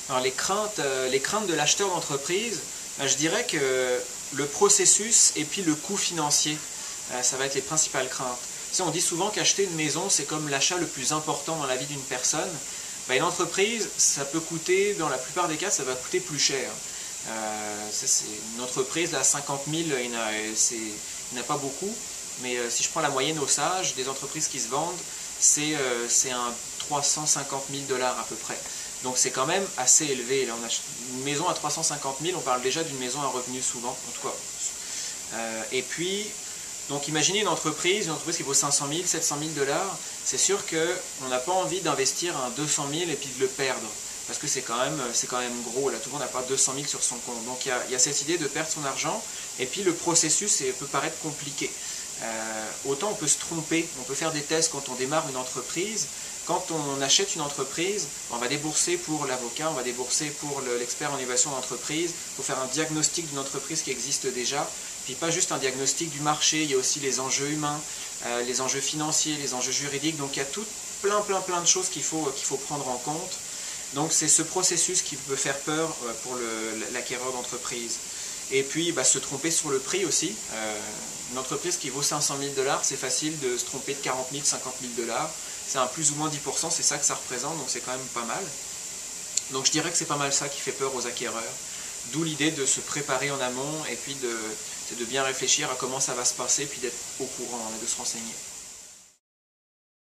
Alors les craintes de l'acheteur d'entreprise, je dirais que le processus et puis le coût financier, ça va être les principales craintes. On dit souvent qu'acheter une maison, c'est comme l'achat le plus important dans la vie d'une personne. Une entreprise, ça peut coûter, dans la plupart des cas, ça va coûter plus cher. C'est une entreprise, là, 50 000, il n'y en a pas beaucoup, mais si je prends la moyenne au Sage, des entreprises qui se vendent, c'est un 350 000 $ à peu près. Donc c'est quand même assez élevé. Là, on achète une maison à 350 000, on parle déjà d'une maison à revenu souvent, en tout cas. Et puis, donc imaginez une entreprise qui vaut 500 000, 700 000 $, c'est sûr qu'on n'a pas envie d'investir un 200 000 et puis de le perdre. Parce que c'est quand même gros, là tout le monde n'a pas 200 000 sur son compte. Donc il y a cette idée de perdre son argent, et puis le processus peut paraître compliqué. Autant on peut se tromper, on peut faire des tests quand on démarre une entreprise. Quand on achète une entreprise, on va débourser pour l'avocat, on va débourser pour l'expert en évaluation d'entreprise, pour faire un diagnostic d'une entreprise qui existe déjà, puis pas juste un diagnostic du marché, il y a aussi les enjeux humains, les enjeux financiers, les enjeux juridiques, donc il y a plein de choses qu'il faut prendre en compte. Donc c'est ce processus qui peut faire peur pour l'acquéreur d'entreprise. Et puis se tromper sur le prix aussi. Une entreprise qui vaut 500 000 $, c'est facile de se tromper de 40 000, 50 000 $. C'est un plus ou moins 10%, c'est ça que ça représente, donc c'est quand même pas mal. Donc je dirais que c'est pas mal ça qui fait peur aux acquéreurs. D'où l'idée de se préparer en amont et puis de bien réfléchir à comment ça va se passer, puis d'être au courant et de se renseigner.